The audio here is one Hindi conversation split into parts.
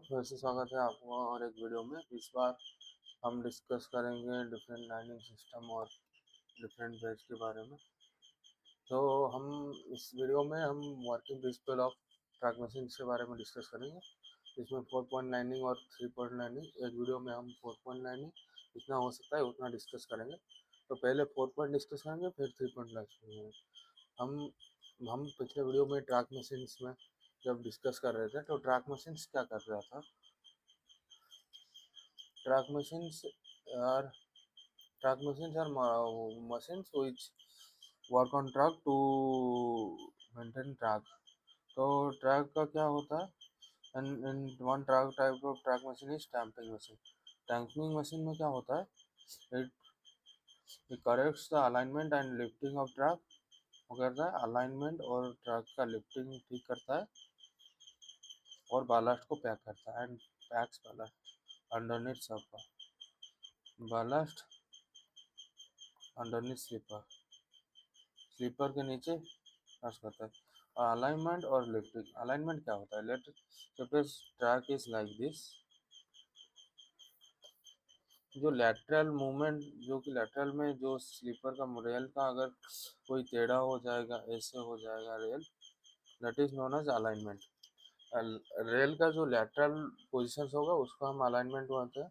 फिर से स्वागत है आपका और एक वीडियो में। इस बार हम डिस्कस करेंगे डिफरेंट लाइनिंग सिस्टम और डिफरेंट पेज के बारे में। तो हम इस वीडियो में हम working principle of track machine के बारे में डिस्कस करेंगे। इसमें 4 पॉइंट लाइनिंग और 3 पॉइंट लाइनिंग, एक वीडियो में हम 4 पॉइंट लाइनिंग जितना हो सकता है उतना डिस्कस करेंगे। तो पहले 4 पॉइंट डिस्कस करेंगे, फिर 3 पॉइंट लाइनिंग। हम पिछले वीडियो में ट्रैक मशीन्स में जब डिस्कस कर रहे थे तो ट्रैक मशीन्स क्या कर रहा था। Track machines are track machines are machines which work on track to maintain track. तो ट्रैक का क्या होता है? and one track type of track machine is stamping machine. Stamping machine में क्या होता है? It corrects the alignment and lifting of track. वो करता है अलाइनमेंट और ट्रैक का लिफ्टिंग ठीक करता है और बालास्ट को पैक करता है एंड पैक्स बालास्ट अंडरनीथ सब बालास्ट अंडरनीथ स्लीपर के नीचे पास करता है। अलाइनमेंट और लिफ्टिंग। अलाइनमेंट क्या होता है? Let suppose track is like this. जो लैटरल मूवमेंट, जो कि लैटरल में जो स्लीपर का रेल का अगर कोई टेढ़ा हो जाएगा, ऐसे हो जाएगा rail, that is known as alignment. Rail का जो लैटरल पोजिशन होगा उसको हम अलाइनमेंट बोलते हैं।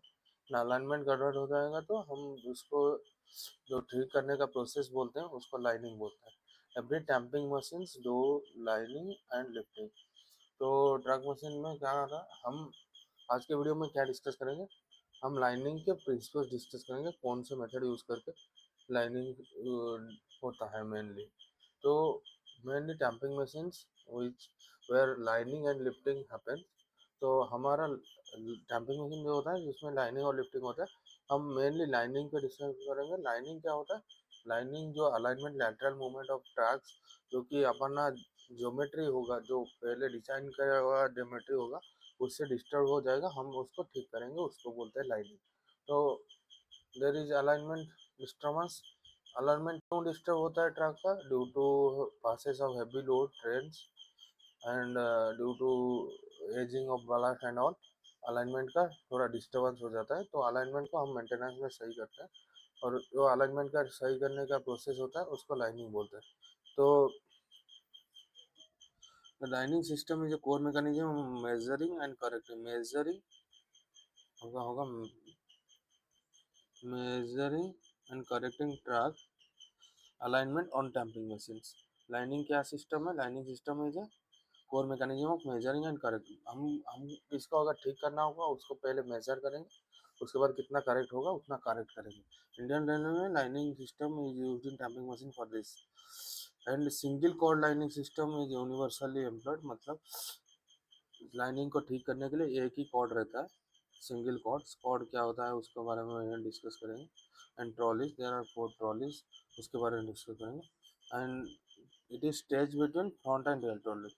अलाइनमेंट गड़बड़ हो जाएगा तो हम उसको जो ठीक करने का प्रोसेस बोलते हैं उसको लाइनिंग बोलते हैं। Every tamping machines do lining and lifting. तो ट्रक मशीन में क्या था, हम आज के वीडियो में क्या डिस्कस करेंगे? हम लाइनिंग के प्रिंसिपल्स डिस्कस करेंगे, कौन से मेथड यूज करके लाइनिंग होता है मेनली। तो mainly tamping machines which where lining and lifting happen. तो हमारा टैंपिंग मशीन जो होता है जिसमें लाइनिंग और लिफ्टिंग होता है, हम मेनली लाइनिंग पे डिस्कस करेंगे। लाइनिंग क्या होता है? लाइनिंग जो alignment lateral movement of tracks, जो कि अपना ज्योमेट्री होगा, जो पहले डिजाइन किया हुआ ज्योमेट्री होगा उससे डिस्टर्ब हो जाएगा, हम उसको ठीक करेंगे, उसको बोलते हैं लाइनिंग। तो there is alignment disturbance. Alignment क्यों डिस्टर्ब होता है ट्रैक का? Due to passes of heavy load trains and due to ageing of ballast and all. Alignment का थोड़ा डिस्टर्बेंस हो जाता है, तो अलाइनमेंट को हम मेंटेनेंस में सही करते हैं और जो अलाइनमेंट का सही करने का प्रोसेस होता है उसको लाइनिंग बोलते हैं। तो the lining system is a core mechanism of measuring and correcting. होगा measuring and correcting track alignment on tamping machines. Lining क्या सिस्टम है? Lining system is a core mechanism of measuring and correcting. हम इसको अगर ठीक करना होगा उसको पहले मेजर करेंगे, उसके बाद कितना करेक्ट होगा उतना करेक्ट करेंगे। इंडियन रेलवे में lining system is used in tapping machine for this and single chord lining system is universally employed. मतलब लाइनिंग को ठीक करने के लिए एक ही कॉर्ड रहता है, सिंगल कॉर्ड। कॉर्ड क्या होता है उसके बारे में यहाँ डिस्कस करेंगे। And trolleys, there are 4 trolleys, उसके बारे में डिस्कस करेंगे। And it is stage between front and rear trolley.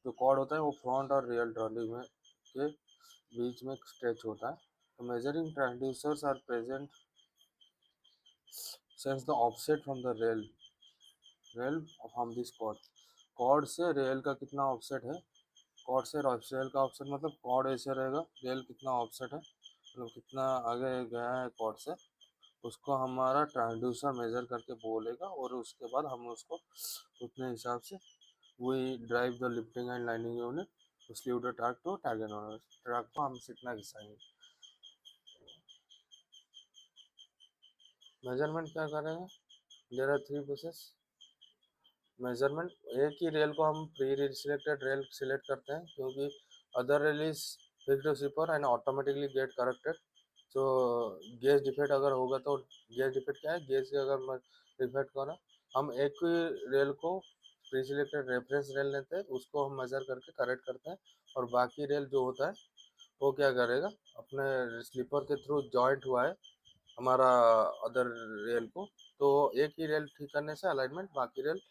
जो कॉर्ड होता है वो फ्रंट और रियल ट्रॉली में के बीच में स्ट्रेच होता है। तो measuring transducers are present sense the offset from the rail from this chord. Chord से रेल का कितना ऑफसेट है, कॉर्ड से रेल का ऑफसेट मतलब कॉर्ड ऐसे रहेगा, रेल कितना ऑफसेट है, मतलब कितना आगे गया है कॉर्ड से, उसको हमारा ट्रांसड्यूसर मेजर करके बोलेगा और उसके बाद हम उसको उतने हिसाब से we drive the lifting and lining unit to sleeve the track to tag and track को हम सीखना घिसाएंगे। मेजरमेंट क्या करेंगे? There are 3 process measurement. एक ही रेल को हम प्री सिलेक्टेड रेल सिलेक्ट करते हैं क्योंकि other rail is fixed sleeper and automatically get corrected. तो गेज डिफेक्ट अगर होगा तो गेज डिफेक्ट क्या है? गेज अगर डिफेक्ट करा, हम एक ही रेल को प्री सिलेक्टेड रेफरेंस रेल लेते हैं, उसको हम मेजर करके करेक्ट करते हैं और बाकी रेल जो होता है वो क्या करेगा, अपने स्लीपर के थ्रू जॉइंट हुआ है हमारा अदर रेल को, तो एक ही रेल ठीक करने से अलाइनमेंट बाकी रेल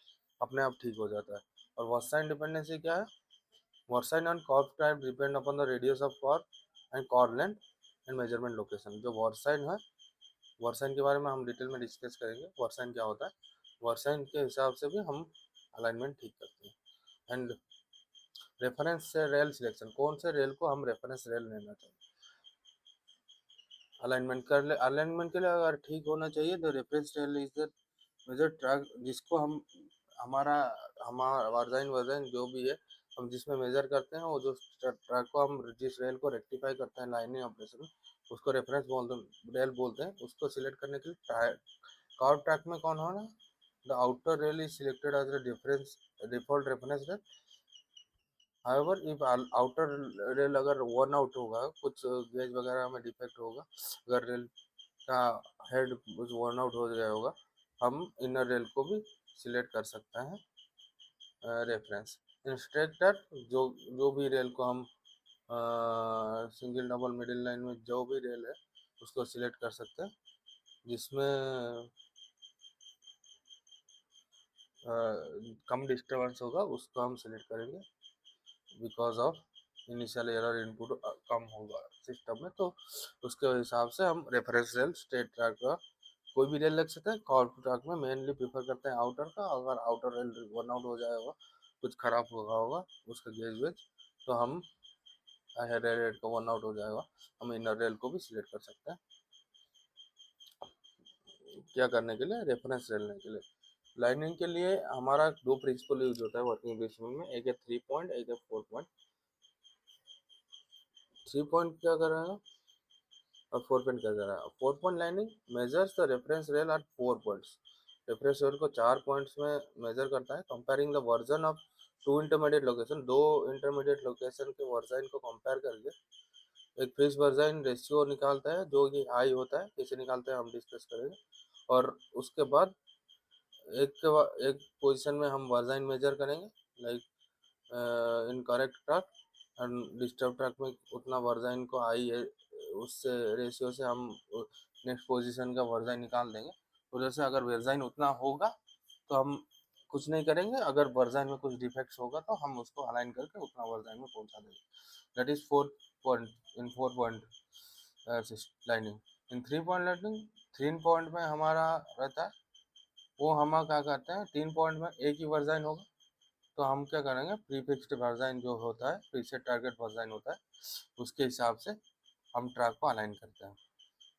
अपने आप ठीक हो जाता है। और वर्साइन डिपेंडेंसी क्या है? Versine and chord type depend upon the radius of chord and chord length and measurement location. जो वर्साइन है, वर्साइन के बारे में हम डिटेल में डिस्कस करेंगे, वर्साइन क्या होता है। वर्साइन के हिसाब से भी हम अलाइनमेंट ठीक करते हैं। एंड रेफरेंस से रेल सिलेक्शन, कौन से रेल को हम रेफरेंस रेल लेना चाहिए। अलाइनमेंट कर ले, अलाइनमेंट के लिए अगर ठीक होना चाहिए तो reference rail is the major track जिसको हम हमारा हमारा वर्जाइन वर्जाइन जो भी है हम जिसमें मेजर करते हैं, वो जो ट्रैक को हम जिस रेल को रेक्टिफाई करते हैं लाइनिंग ऑपरेशन में, उसको रेफरेंस रेल बोलते हैं। उसको सिलेक्ट करने के लिए कर्व ट्रैक में कौन होना, the outer rail is selected as the difference default reference rail. However if outer rail अगर वर्न आउट होगा, कुछ गेज वगैरह में डिफेक्ट होगा, अगर रेल का हेड कुछ वर्न आउट हो गया होगा, हम इनर रेल को भी सिलेक्ट कर सकते हैं रेफरेंस। इंस्ट्रक्टर जो भी रेल को हम सिंगल डबल मिडिल लाइन में जो भी रेल है उसको सिलेक्ट कर सकते हैं, जिसमें कम डिस्टर्बेंस होगा उसको हम सिलेक्ट करेंगे, because of initial error input कम होगा सिस्टम में, तो उसके हिसाब से हम रेफरेंस रेल स्टेट ट्रैक का कोई भी रेल लग सकते हैं। कॉर्प ट्रैक में मेनली प्रीफर करते हैं आउटर का, अगर आउटर रेल वन आउट हो जाएगा, कुछ खराब होगा उसका गेज वेज, तो हम रेल का वन आउट हो जाएगा, हम इनर रेल को भी सिलेक्ट कर सकते हैं। क्या करने के लिए, रेफरेंस रेल लेने के लिए। लाइनिंग के लिए हमारा दो प्रिंसिपल यूज होता है वर्किंग बेसमेंट में, एक है 3 पॉइंट, एक है 4 पॉइंट। 3 पॉइंट क्या कर रहा है और 4 पॉइंट क्या कर रहा है। 4 point lining measures the reference rail at 4 points. Reference rail को 4 पॉइंट्स में मेजर करता है, comparing the version of two intermediate location, दो इंटरमीडिएट लोकेशन के वर्जन को कंपेयर करके एक फिक्स वर्जन रेशियो निकालता है, जो कि हाई होता है। कैसे निकालते हैं हम डिस्कस करेंगे। और उसके बाद एक पोजीशन में हम वर्जन मेजर करेंगे, like in correct track and disturb track में उतना वर्जन को हाई है, उससे रेशियो से हम नेक्स्ट पोजीशन का वर्जन निकाल देंगे। उधर से अगर वर्जन उतना होगा तो हम कुछ नहीं करेंगे, अगर वर्जन में कुछ डिफेक्ट्स होगा तो हम उसको अलाइन करके उतना वर्जन में पहुंचा देंगे। That is 4 point in 4 point lining. In 3 point lining, 3 point में हमारा रहता है, वो हम क्या करते हैं, 3 पॉइंट में एक ही वर्जन होगा, तो हम क्या करेंगे, प्रीफिक्स्ड वर्जन जो होता है, प्रीसेट टारगेट वर्जन होता है, उसके हिसाब से हम ट्रैक को अलाइन करते हैं।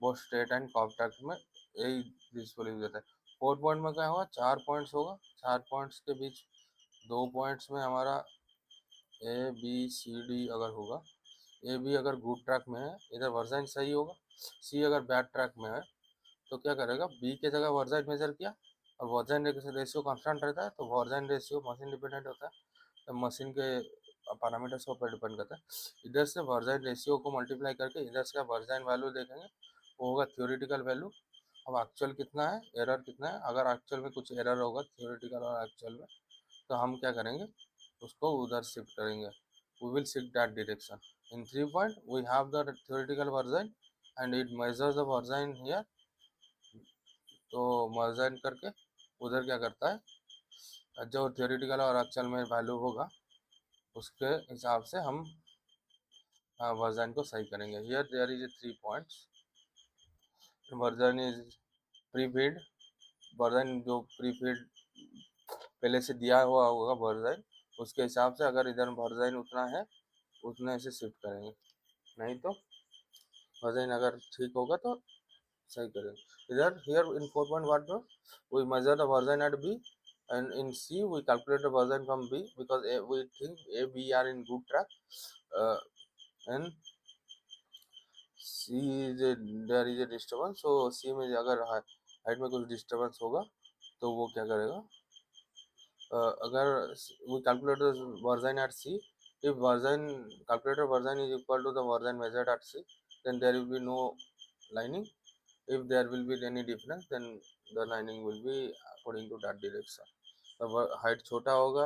वो स्ट्रेट एंड कर्व ट्रैक में यही प्रिंसिपल यूज होता है। 4 पॉइंट में क्या होगा, 4 पॉइंट्स होगा, 4 पॉइंट्स के बीच 2 पॉइंट्स में हमारा ए बी सी डी अगर होगा, ए बी अगर गुड ट्रैक में है, इधर वर्जन सही होगा, सी अगर बैड ट्रैक में है, तो क्या करेगा, बी के जगह वर्जन मेजर किया, और वर्जन रेशियो कांस्टेंट रहता है, तो वर्जन रेशियो मशीन डिपेंडेंट होता है, तो मशीन के पैरामीटर्स के ऊपर डिपेंड करता है। इधर से वर्जन रेशियो को मल्टीप्लाई करके इधर से वर्जन वैल्यू देखेंगे, वो होगा थ्योरेटिकल वैल्यू। अब एक्चुअल कितना है, एरर कितना है, अगर एक्चुअल में कुछ एरर होगा थ्योरेटिकल और एक्चुअल में, तो हम क्या करेंगे, उसको उधर शिफ्ट करेंगे, we will shift that direction. In 3 point we have the theoretical version and it measures the version here, तो वर्जन करके उधर क्या करता है, जो थियोरेटिकल और एक्चुअल में वैल्यू होगा उसके हिसाब से हम वर्जन को सही करेंगे। Here there is 3 points, version is prefeed, version जो प्रीफीड पहले से दिया हुआ होगा वर्जन, उसके हिसाब से अगर इधर वर्जन उतना है उतने से शिफ्ट करेंगे, नहीं तो वर्जन अगर ठीक होगा तो सही करेंगे। इधर here in 4.1 we measure the version at B, and in C we calculate the version from B, because we think A B are in good track, and C is there is a disturbance, so C में अगर हाइट में कुछ डिस्टर्बेंस होगा तो वो क्या करेगा, अगर we calculate the version at C, if version calculated version is equal to the version measured at C, then there will be no lining. If there will be any difference, then the lining will be according to that direction. अब हाइट छोटा होगा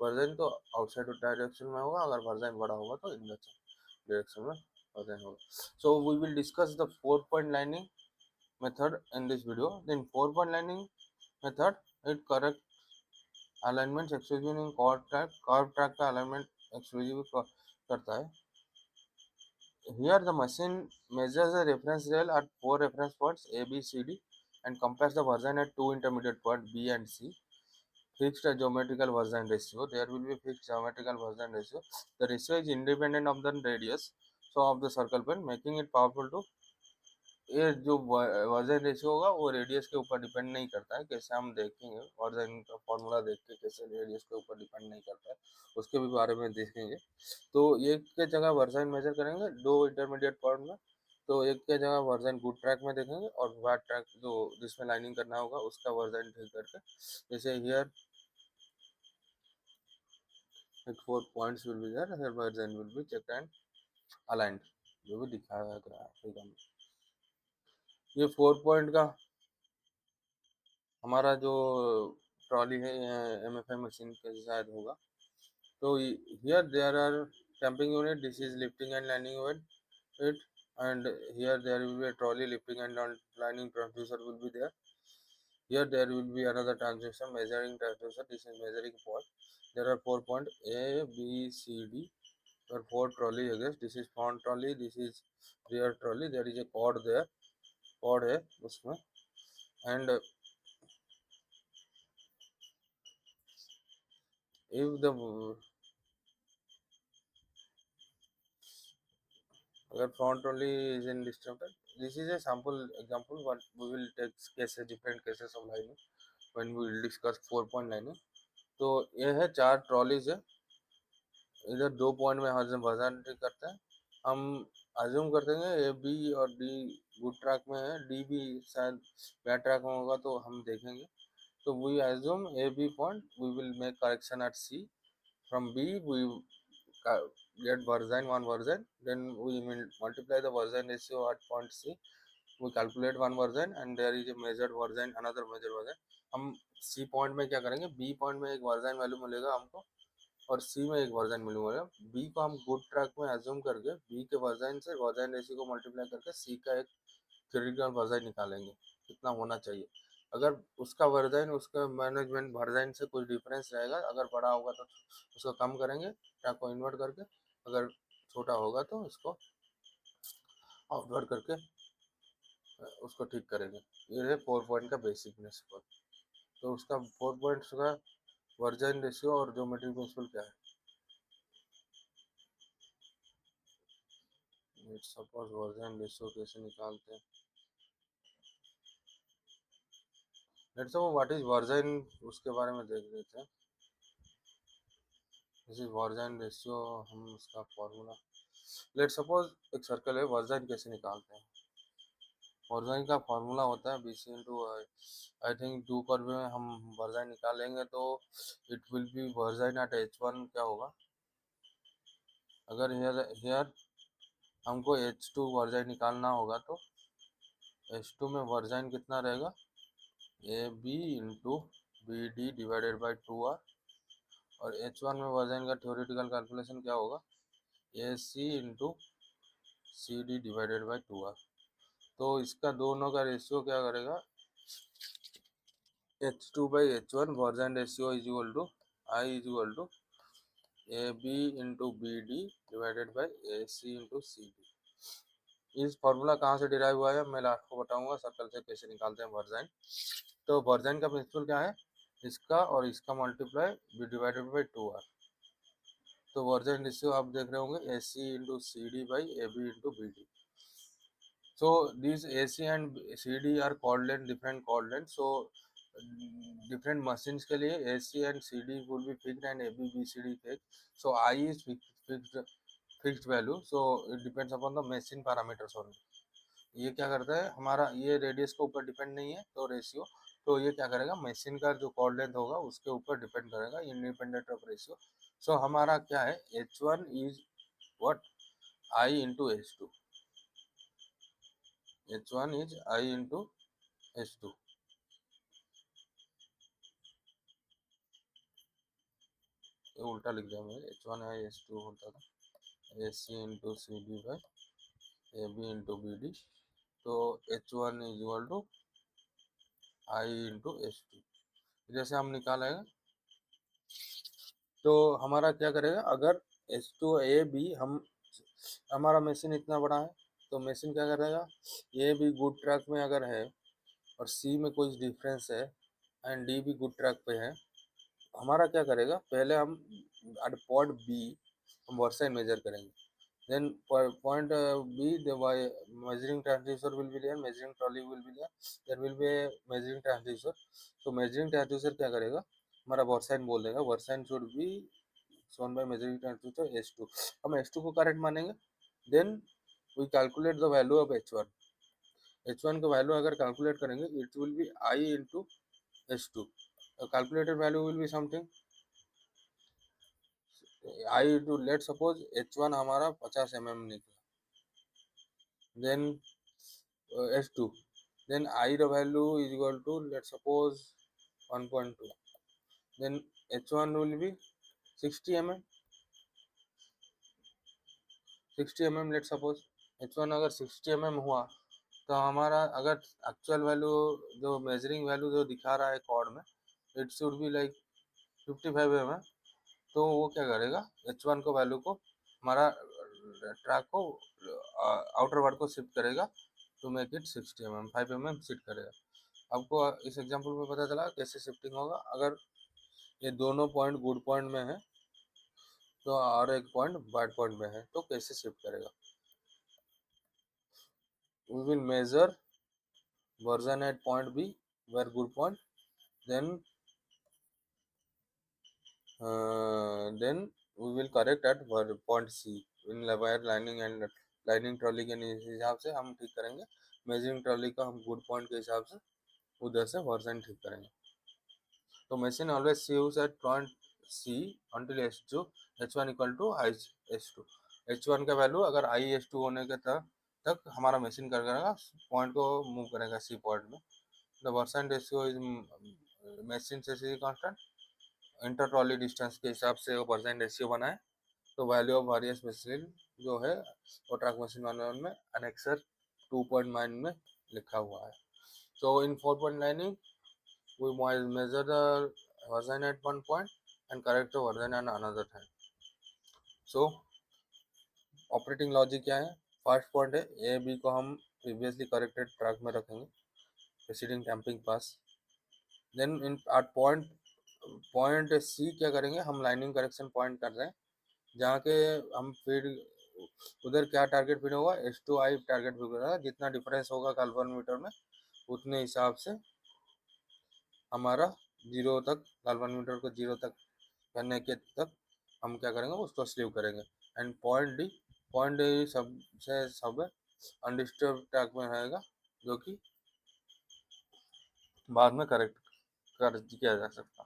वर्जन तो आउटसाइड डायरेक्शन में होगा, अगर वर्जन बड़ा होगा तो इन डायरेक्शन में वर्जन होगा। So we will discuss the 4 point lining method in this video. Then 4 point lining method it correct alignment exclusive in curve track का अलाइनमेंट एक्सक्लूसिव करता है। Here the machine measures the reference rail at 4 reference points A, B, C, D and compares the version at 2 intermediate points B and C. fixed geometrical Poisson ratio. There will be fixed geometrical Poisson ratio. The ratio is independent of the radius so of the circle point, making it powerful to, ये जो वर्जन रेशियो होगा वो रेडियस के ऊपर डिपेंड नहीं करता है, कैसे हम देखेंगे वर्जन का फॉर्मूला देख के कैसे रेडियस के ऊपर डिपेंड नहीं करता है उसके भी बारे में देखेंगे। तो एक के जगह वर्जन मेजर करेंगे दो इंटरमीडिएट पॉइंट में, तो एक के जगह वर्जन गुड ट्रैक में देखेंगे और बैड ट्रैक जो जिसमें लाइनिंग करना होगा उसका वर्जन ठीक करके, जैसे here 4 points will be there, here version will be checked and aligned, जो भी दिखाया है ग्राफिक में। ये 4 पॉइंट का हमारा जो ट्रॉली है एमएफआई मशीन के शायद होगा। तो here there are dumping unit, this is lifting and landing unit it, and here there will be a trolley lifting and lining transducer will be there. Here there will be another transducer, measuring transducer, this is measuring point. There are 4 point A B C D, there are 4 trolley, I guess this is front trolley, this is rear trolley, there is a cord there, cord है उसमें, and if the अगर front trolley is in disturbance, this is a sample example, but we will take cases, different cases of lining when we will discuss 4 point lining। तो ये है 4 ट्रॉलीज है, इधर 2 पॉइंट में वजन करते हैं, हम अज्यूम करते हैं ए बी और डी गुड ट्रैक में है, डी भी शायद बैड ट्रैक में होगा तो हम देखेंगे। तो we assume a B point, we will make correction at C, from B we get version one version, then we will multiply the version ratio at point C, we calculate one version and there is a measured version, another measured version। हम C पॉइंट में क्या करेंगे, B पॉइंट में एक वर्जन वैल्यू मिलेगा हमको और C में एक वर्जन मिलेगा। B को हम गुड ट्रैक में अज्यूम करके B के वर्जन से वर्जन रेशियो को मल्टीप्लाई करके C का एक थ्योरेटिकल वर्जन निकालेंगे कितना होना चाहिए। अगर उसका वर्जन उसका मैनेजमेंट वर्जन से कुछ डिफरेंस रहेगा, अगर बड़ा होगा तो उसको कम करेंगे ट्रैक को इन्वर्ट करके, अगर छोटा होगा तो उसको आउटवर्ड करके उसको ठीक करेंगे। ये है 4 पॉइंट का बेसिक प्रिंसिपल। तो उसका 4 पॉइंट का वर्जन रेशियो और ज्योमेट्रिक प्रिंसिपल क्या है, सपोज वर्जन रेशियो कैसे निकालते हैं, let's suppose what is version उसके बारे में देख लेते हैं। दिस इज वर्जन रेशियो, हम उसका फॉर्मूला, लेट्स सपोज एक सर्कल है, वर्जन कैसे निकालते हैं, वर्जन का फॉर्मूला होता है BC into I think 2 curve में हम वर्जन निकालेंगे तो it will be versine at H1 क्या होगा, अगर हियर हमको H2 वर्जन निकालना होगा तो H2 में वर्जन कितना रहेगा, AB into BD divided by 2R, और H1 में वर्जन का थ्योरेटिकल कैलकुलेशन क्या होगा, AC into CD divided by 2R। तो इसका दोनों का रेशियो क्या करेगा, H2 by H1 versine ratio is equal to I is equal to AB into BD divided by AC into CD। इस फॉर्मूला कहाँ से डिराइव हुआ है मैं आपको बताऊंगा, सर्कल से कैसे निकालते हैं वर्जन। तो वर्जन का प्रिंसिपल क्या है, इसका और इसका मल्टीप्लाई डिवाइडेड बाई 2R। तो वर्जन रेशियो आप देख रहे होंगे AC into CD by AB into BD। So these AC and CD are chord length, different chord length, so different machines के लिए AC and CD will be fixed and AB BCD fixed, so I is fixed value, so it depends upon the machine parameters only। ये क्या करता है, हमारा ये रेडियस के ऊपर डिपेंड नहीं है तो रेशियो, तो ये क्या करेगा मशीन का जो कॉर्ड लेंथ होगा उसके ऊपर डिपेंड करेगा, इंडिपेंडेंट ऑफ रेशियो। सो हमारा क्या है, H1 is what, I into H2, H1 is I into H2। ये उल्टा लिख दिया मैंने, H1 I H2 होता था AC into CD by AB into BD, तो H1 is equal to I into H2। जैसे हम निकालेंगे तो हमारा क्या करेगा, अगर H2AB हम हमारा मशीन इतना बड़ा है तो मशीन क्या करेगा, ये भी गुड ट्रैक में अगर है और C में कोई डिफरेंस है एंड D भी गुड ट्रैक पे है हमारा क्या करेगा, पहले हम एट पॉइंट बी हम वर्साइन मेजर करेंगे, then point B, the measuring transducer will be there, measuring trolley will be there, there will be a measuring transducer. So measuring transducer क्या करेगा, हमारा वर्साइन बोल देगा, versine should be shown by measuring transducer S2, हम S2 को करेक्ट मानेंगे, then we calculate the value of H1, H1 का वैल्यू अगर कैलकुलेट करेंगे, it will be I into S2, calculated value will be something I into, let's suppose H1 हमारा 50 mm निकला, then S2, then I the value is equal to, let's suppose 1.2, then H1 will be 60 mm, 60 mm, let's suppose H1 अगर 60 mm हुआ, तो हमारा अगर एक्चुअल वैल्यू जो मेजरिंग वैल्यू जो दिखा रहा है कॉर्ड में, it should be like 55 mm, तो वो क्या करेगा, H1 को वैल्यू को हमारा ट्रैक को आउटर वर्ड को शिफ्ट करेगा to make it 60 mm, 5 mm shift करेगा। आपको इस एग्जांपल में पता चला कैसे शिफ्टिंग होगा, अगर ये दोनों पॉइंट गुड पॉइंट में है तो और एक पॉइंट बैड पॉइंट में है तो कैसे शिफ्ट करेगा। We will measure versine at point B where good point, then then we will correct at point C in wire lining and lining trolley के हिसाब से हम ठीक करेंगे, मेजरिंग ट्रॉली का हम गुड पॉइंट के हिसाब से उधर से वर्जन ठीक करेंगे। तो machine always sees at point C until H2 H1 equal to I H2, H1 का वैल्यू अगर I H2 होने के तक हमारा मशीन कर करेगा, पॉइंट को मूव करेगा सी पॉइंट में। The versine ratio is machine से कांस्टेंट, इंटर ट्रॉली डिस्टेंस के हिसाब से वो परसेंट रेशियो बनाए, तो वैल्यू ऑफ वेरियस मशीन जो है वो ट्रक मशीन मैनुअल में अनेक्सर 2.9 में लिखा हुआ है। So in 4-point lining we measure the version at one point and correct the version at another time. So operating logic क्या है, फर्स्ट पॉइंट है ए बी को हम प्रीवियसली करेक्टेड ट्रैक में रखेंगे preceding damping pass, then in eight point सी क्या करेंगे, हम लाइनिंग करेक्शन पॉइंट कर रहे हैं जहाँ के हम फीड उधर क्या टारगेट फीड होगा, H2I टारगेट फीड होगा, जितना डिफरेंस होगा कैल्वनमीटर में उतने हिसाब से हमारा जीरो तक कैल्वनमीटर को जीरो तक करने के तक हम क्या करेंगे उसको स्लीव करेंगे। एंड पॉइंट डी सबसे सब अनडिस्टर्ब ट्रैक में रहेगा जो कि बाद में करेक्ट कर किया जा सकता।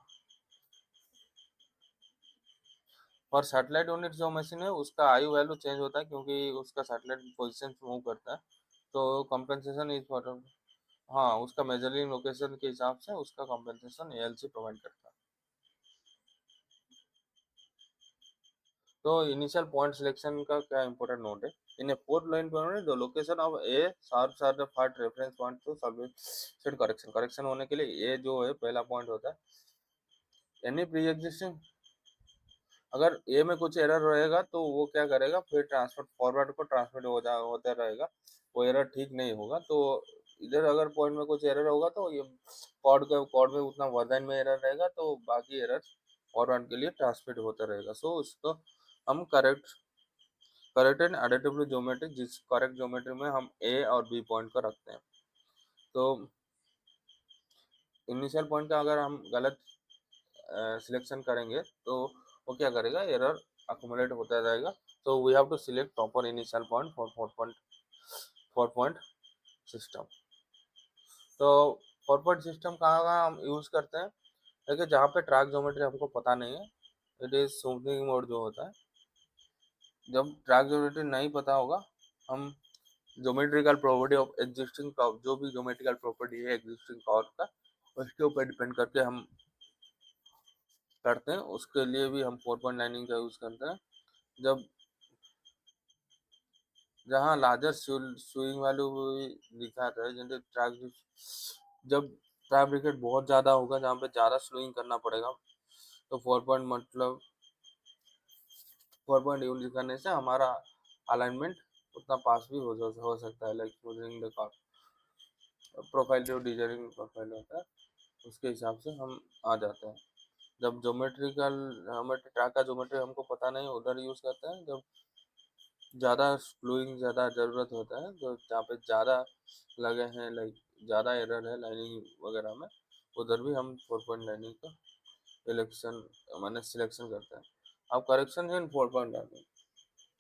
और सैटेलाइट यूनिट जो मशीन है उसका आई वैल्यू चेंज होता है क्योंकि उसका सैटेलाइट पोजीशन मूव करता है, तो कंपनसेशन इज फॉर, हाँ उसका मेजरिंग लोकेशन के हिसाब से उसका कंपनसेशन एएलसी प्रोवाइड करता है। तो इनिशियल पॉइंट सिलेक्शन का क्या इंपॉर्टेंट नोट है, in a four line point the location of a sharps are the first reference point to solve correction होने के लिए ए जो है पहला पॉइंट होता है। एनी प्री एग्जिस्टिंग, अगर ए में कुछ एरर रहेगा तो वो क्या करेगा, फिर ट्रांसफर फॉरवर्ड को ट्रांसमिट होता रहेगा, वो एरर ठीक नहीं होगा, तो इधर अगर पॉइंट में कुछ एरर होगा तो ये कॉर्ड में उतना वर्जन में एरर रहेगा तो बाकी एरर फॉरवर्ड के लिए ट्रांसमिट होता रहेगा। सो उसको हम करेक्ट एंड एडिटिव ज्योमेट्री, जिस करेक्ट ज्योमेट्री में हम ए और बी पॉइंट को रखते हैं। तो इनिशियल पॉइंट का अगर हम गलत सिलेक्शन करेंगे तो वो क्या करेगा, एरर अक्यूमुलेट होता जाएगा। तो we have to select proper initial point for four point system. तो फोर पॉइंट सिस्टम कहाँ कहाँ हम यूज करते हैं, देखिए जहाँ पे ट्रैक ज्योमेट्री हमको पता नहीं है, इट इज स्मूथनिंग मोड जो होता है, जब ट्रैक ज्योमेट्री नहीं पता होगा हम ज्योमेट्रिकल प्रॉपर्टी ऑफ एग्जिस्टिंग जो भी ज्योमेट्रिकल प्रॉपर्टी है एग्जिस्टिंग पावर का उसके ऊपर डिपेंड करके हम करते हैं, उसके लिए भी हम 4 पॉइंट लाइनिंग का यूज करते हैं। जब जहाँ लार्जर स्विंग वैल्यू दिखाता है, जैसे ट्रैक जब ट्रैक विकेट बहुत ज़्यादा होगा जहाँ पे ज़्यादा स्विंग करना पड़ेगा, तो 4 पॉइंट मतलब 4 पॉइंट यूज करने से हमारा अलाइनमेंट उतना पास भी हो सकता है, लाइक द प्रोफाइल जो डिजाइनिंग प्रोफाइल होता है उसके हिसाब से हम आ जाते हैं। जब ज्योमेट्रिकल हमें ट्रैक का ज्योमेट्री हमको पता नहीं उधर यूज करते हैं, जब ज़्यादा फ्लोइंग ज़्यादा ज़रूरत होता है, तो जहाँ पे ज़्यादा लगे हैं, लाइक ज़्यादा एरर है लाइनिंग वगैरह में, उधर भी हम 4 पॉइंट लाइनिंग का इलेक्शन मैंने सिलेक्शन करते हैं। अब करेक्शन इन 4 पॉइंट लाइनिंग,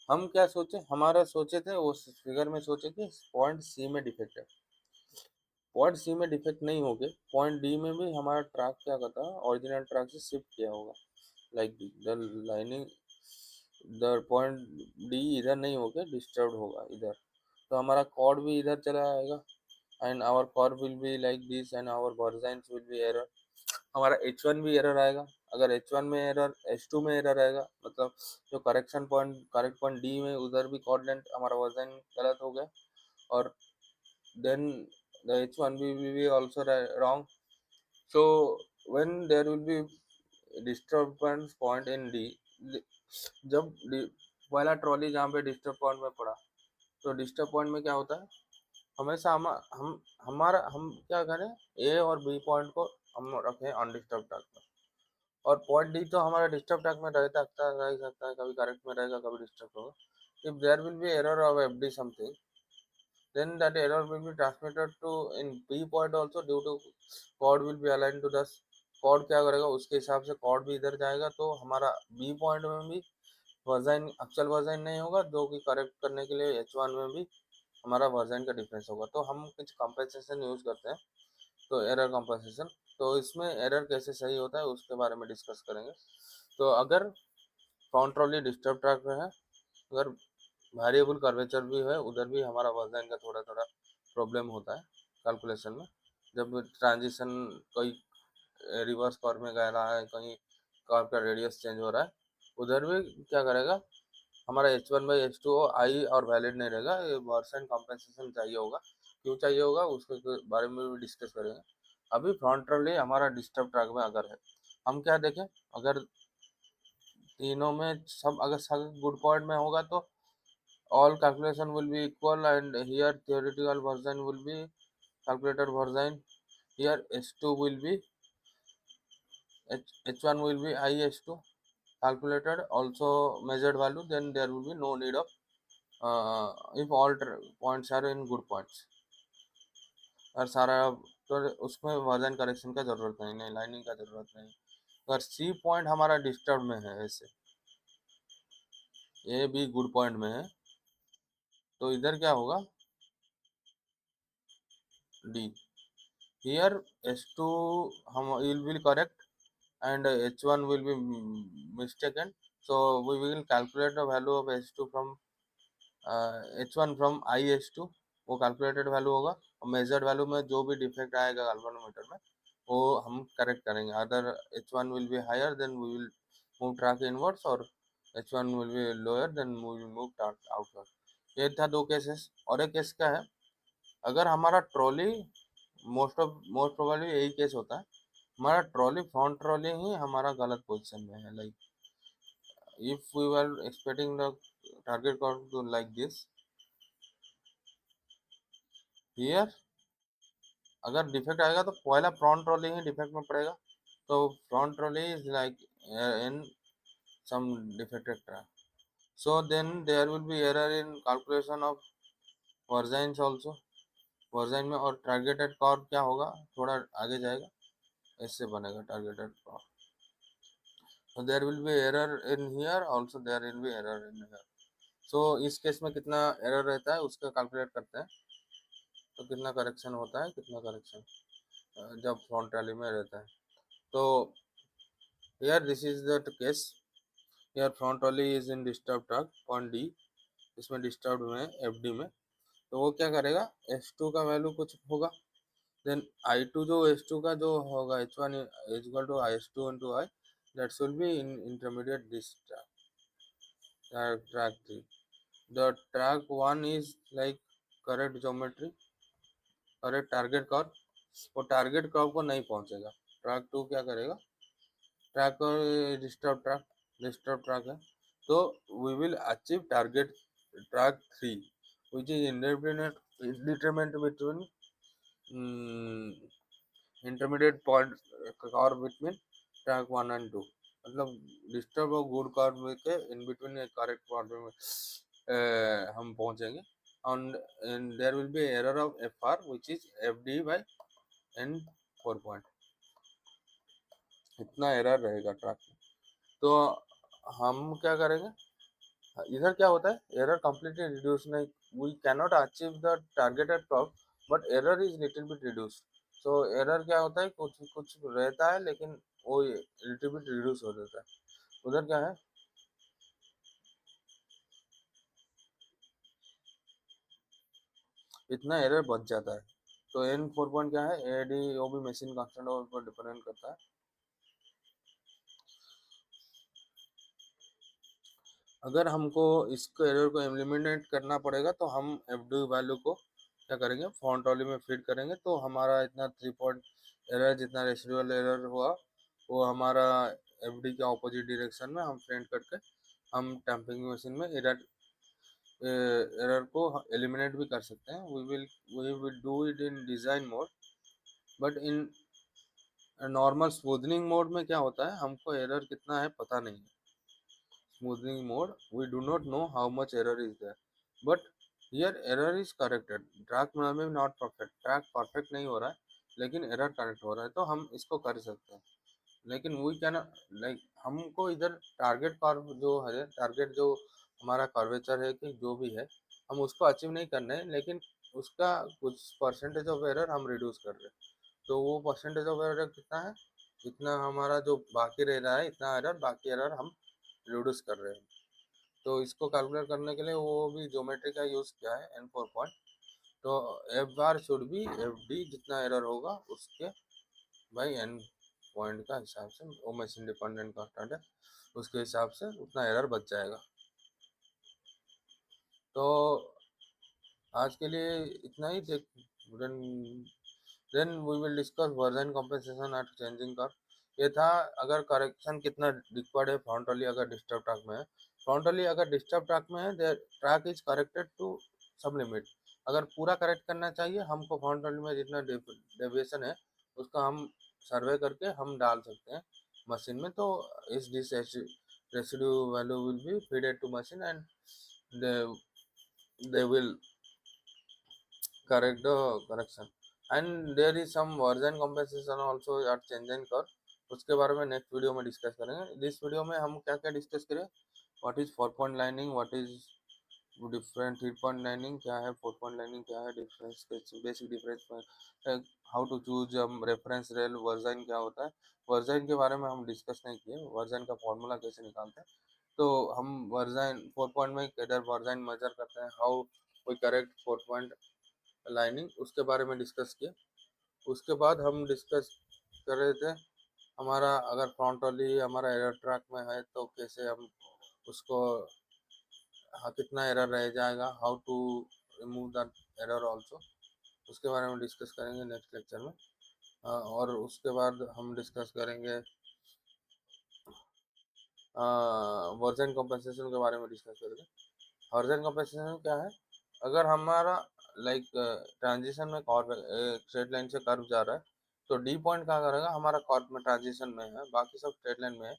हम क्या सोचे, हमारा सोचे थे उस फिगर में सोचे कि पॉइंट सी में डिफेक्ट है। पॉइंट सी में डिफेक्ट नहीं हो गए, पॉइंट डी में भी हमारा ट्रैक क्या करता है, ओरिजिनल ट्रैक से शिफ्ट किया होगा, like the lining the point D इधर नहीं होके डिस्टर्ब होगा इधर, तो हमारा कॉर्ड भी इधर चला आएगा, and our chord will be like this and our versines will be error, हमारा H1 भी एरर आएगा। अगर H1 में एरर, H2 में एरर आएगा, मतलब जो correction point correct point D में उधर भी कोऑर्डिनेट हमारा वर्जन गलत हो गया, और then the H1 will be also wrong. So when there will be disturbance point in D, जब पहला ट्रॉली जहाँ पे डिस्टर्ब पॉइंट में पड़ा, तो डिस्टर्ब पॉइंट में क्या होता है, हमेशा हम हमारा हम क्या करें, ए और बी पॉइंट को हम रखें अनडिस्टर्ब ट्रैक में, और पॉइंट डी तो हमारा डिस्टर्ब ट्रैक में रह सकता है, कभी करेक्ट में रहेगा, कभी डिस्टर्ब होगा। If there will be error of FD something, then that error will be transmitted to in B point also, due to chord will be aligned to the chord, क्या करेगा उसके हिसाब से chord भी इधर जाएगा, तो हमारा B point में भी वर्जन एक्चुअल वर्जन नहीं होगा, जो कि करेक्ट करने के लिए H1 में भी हमारा वर्जन का डिफरेंस होगा। तो हम कुछ कंपेंसेशन यूज करते हैं, तो एरर कंपेंसेशन, तो इसमें एरर कैसे सही होता है उसके बारे में डिस्कस करेंगे। तो अगर फ्रंट ट्रॉली डिस्टर्ब ट्रैक में है, अगर वेरिएबल कर्वेचर भी है, उधर भी हमारा वर्जन का थोड़ा थोड़ा प्रॉब्लम होता है कैलकुलेशन में, जब ट्रांजिशन कोई रिवर्स कर्व में गया रहा है, कहीं कर्व का रेडियस चेंज हो रहा है, उधर भी क्या करेगा, हमारा H1/H2 आई और वैलिड नहीं रहेगा, वर्सन कॉम्पेंसेशन चाहिए होगा, क्यों चाहिए होगा उसके बारे में भी डिस्कस करेंगे। अभी फ्रंटली हमारा डिस्टर्ब ट्रैक में अगर है, हम क्या देखें, अगर तीनों में सब अगर सब गुड पॉइंट में होगा, तो all calculation will be equal, and here theoretical version will be calculated version, here H2 will be H1 will be IH2 calculated, also measured value, then there will be no need of if all points are in good points, और सारा, तो उसमें वर्जन करेक्शन का जरूरत नहीं लाइनिंग का जरूरत नहीं। अगर सी पॉइंट हमारा डिस्टर्ब में है, ऐसे ए बी गुड पॉइंट में है, तो इधर क्या होगा, डी, here H2 हम will correct, and H1 will be mistaken, so we will calculate the value of H2 from H1 from IH2, वो कैलकुलेटेड वैल्यू होगा, और मेजर्ड वैल्यू में जो भी डिफेक्ट आएगा गैल्वेनोमीटर में, वो हम करेक्ट करेंगे। Other H1 will be higher, then we will move track inwards, और H1 will be lower, then we will move track outward. ये था दो केसेस। और एक केस क्या है, अगर हमारा ट्रॉली मोस्ट प्रोबेबली यही केस होता है, हमारा ट्रॉली फ्रंट ट्रॉली ही हमारा गलत पोजीशन में है, like if we were expecting the target curve to like this, here अगर डिफेक्ट आएगा तो पहला फ्रंट ट्रॉली ही डिफेक्ट में पड़ेगा, तो front trolley is like in some defected track, so then there will be error in calculation of versines also, versine में। और टारगेटेड कर्व क्या होगा, थोड़ा आगे जाएगा, ऐसे बनेगा targeted curve, so there will be error in here also, there will be error in here। so इस केस में कितना एरर रहता है उसका कैलकुलेट करते हैं, तो कितना करेक्शन होता है, कितना करेक्शन जब फ्रंट ट्रॉली में रहता है। तो here this is the case, here front trolley is in disturbed track point D, इसमें डिस्टर्ब हुए हैं एफ डी में, तो वो क्या करेगा, H2 का वैल्यू कुछ होगा, देन I2 जो H2 का जो होगा, H1 is equal to H2 into I, that should be in intermediate this track 3, the track 1 is like correct geometry, correct target curve, वो टारगेट कर्व को नहीं पहुंचेगा, ट्रैक 2 क्या करेगा, ट्रैक डिस्टर्ब ट्रैक है, तो we will achieve target track 3 which is indeterminate between intermediate point or between track 1 and 2, मतलब डिस्टर्ब और गुड कर्व के इन बिटवीन एक करेक्ट कर्व में हम पहुंचेंगे। and there will be error of fr which is fd by n 4 point, इतना एरर रहेगा ट्रैक में। तो हम क्या करेंगे, इधर क्या होता है, एरर कंप्लीटली रिड्यूस नहीं, we can not achieve the targeted prop but error is little bit reduce. So error क्या होता है, कुछ कुछ रहता है लेकिन वो लिटिल बिट रिड्यूस हो जाता है। उधर क्या है, इतना एरर बच जाता है। तो एन 4 पॉइंट क्या है, एडी वो भी मशीन कांस्टेंट पर डिपेंड करता है। अगर हमको इसको एरर को एलिमिनेट करना पड़ेगा तो हम एफ डी वैल्यू को क्या करेंगे, फॉन्ट वैल्यू में फीड करेंगे, तो हमारा इतना 3 पॉइंट एरर जितना रेसिडुअल एरर हुआ वो हमारा एफ डी के ऑपोजिट डायरेक्शन में हम फेंट करके हम टैंपिंग मशीन में एरर को एलिमिनेट भी कर सकते हैं। We will do it in design mode, but in normal smoothening mode में क्या होता है, हमको एरर कितना है पता नहीं है। smoothing mode we do not know how much error is there, but here error is corrected, track में not perfect, track perfect नहीं हो रहा है लेकिन error correct हो रहा है, तो हम इसको कर सकते हैं। लेकिन we can लाइक हमको इधर टारगेट कर्व जो है, टारगेट जो हमारा कर्वेचर है कि जो भी है हम उसको अचीव नहीं करना है, लेकिन उसका कुछ परसेंटेज ऑफ एरर हम रिड्यूस कर रहे हैं। तो वो परसेंटेज ऑफ एरर कितना है, इतना हमारा जो बाकी रह रहा है, इतना एरर बाकी एरर हम रिड्यूस कर रहे हैं। तो इसको कैलकुलेट करने के लिए वो भी ज्योमेट्री का यूज़ किया है एन 4 पॉइंट। तो एफ बार शुड भी एफ डी जितना एरर होगा उसके भाई एन पॉइंट का हिसाब से, वो मशीन डिपेंडेंट कांस्टेंट है, उसके हिसाब से उतना एरर बच जाएगा। तो आज के लिए इतना ही। Then we will discuss version compensation at changing curve. ये था अगर करेक्शन कितना रिक्वायर्ड है फ्रंटली अगर डिस्टर्ब ट्रैक में है। फ्रंटली अगर डिस्टर्ब ट्रैक में है, ट्रैक इज करेक्टेड टू सब लिमिट। अगर पूरा करेक्ट करना चाहिए हमको फ्रंटली में जितना डेविएशन है उसका हम सर्वे करके हम डाल सकते हैं मशीन में। तो इस this residue value will be feeded to machine and they will correct the correction, and there is some version compensation also at change and curve। उसके बारे में नेक्स्ट वीडियो में डिस्कस करेंगे। इस वीडियो में हम क्या क्या डिस्कस करें, what is 4 point lining, what is different 3 point lining क्या है, 4 पॉइंट लाइनिंग क्या है, difference basic difference, how to choose reference rail, versine क्या होता है, वर्जन के बारे में हम डिस्कस नहीं किए, वर्जन का फॉर्मूला कैसे निकालते हैं। तो हम वर्जन 4 पॉइंट में किधर वर्जन मेजर करते हैं, how we correct 4 point lining, उसके बारे में डिस्कस किया। उसके बाद हम डिस्कस कर रहे थे हमारा अगर फ्रंटली हमारा एरर ट्रैक में है तो कैसे हम उसको, हाँ, कितना एरर रह जाएगा, how to remove the error also, उसके बारे में डिस्कस करेंगे नेक्स्ट लेक्चर में। और उसके बाद हम डिस्कस करेंगे वर्जन कॉम्पेंसेशन के बारे में डिस्कस करेंगे। वर्जन कॉम्पेंसेशन क्या है, अगर हमारा लाइक ट्रांजिशन में कर्व स्ट्रेट लाइन से कर्व जा रहा है तो डी पॉइंट क्या करेगा, हमारा कर्व में ट्रांजिशन में है, बाकी सब स्ट्रेट लाइन में है,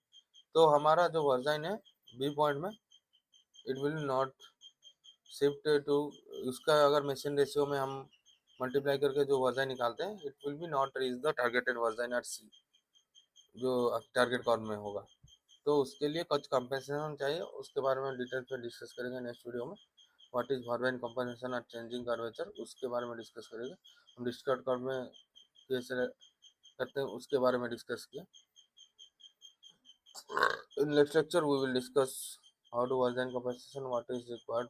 तो हमारा जो वर्जन है बी पॉइंट में it will not shift to, उसका अगर मशीन रेशियो में हम मल्टीप्लाई करके जो वर्जन निकालते हैं it will be not reach the targeted version at C, जो टारगेट कर्व में होगा। तो उसके लिए कुछ कंपेंसेशन चाहिए, उसके बारे में डिटेल पे डिस्कस करेंगे नेक्स्ट वीडियो में। What is version compensation at changing curvature, उसके बारे में डिस्कस करेंगे। हम डिस्कट कर्व में कैसे करते हैं उसके बारे में डिस्कस किया। In next lecture we will discuss how to version compensation, what is required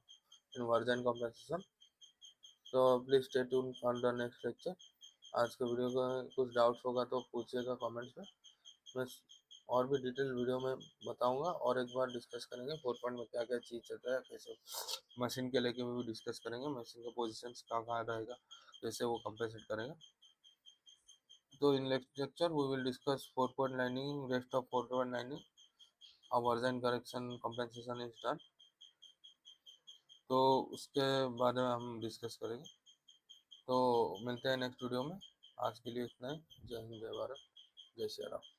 in version compensation. तो please stay tune for the next lecture. आज के वीडियो का कुछ डाउट्स होगा तो पूछिएगा कमेंट्स में, मैं और भी डिटेल वीडियो में बताऊंगा। और एक बार डिस्कस करेंगे 4 पॉइंट में क्या क्या चीज़ चलता है, कैसे मशीन के लेके भी डिस्कस करेंगे, मशीन का पोजीशंस कहाँ कहाँ रहेगा, कैसे वो कंपेंसेट करेंगे। तो in next lecture we will discuss 4 point lining, rest of 4 point lining, और version correction compensation is done. तो उसके बारे में हम डिस्कस करेंगे। तो मिलते हैं नेक्स्ट वीडियो में। आज के लिए इतना ही। जय हिंद, जय भारत, जय श्री राम।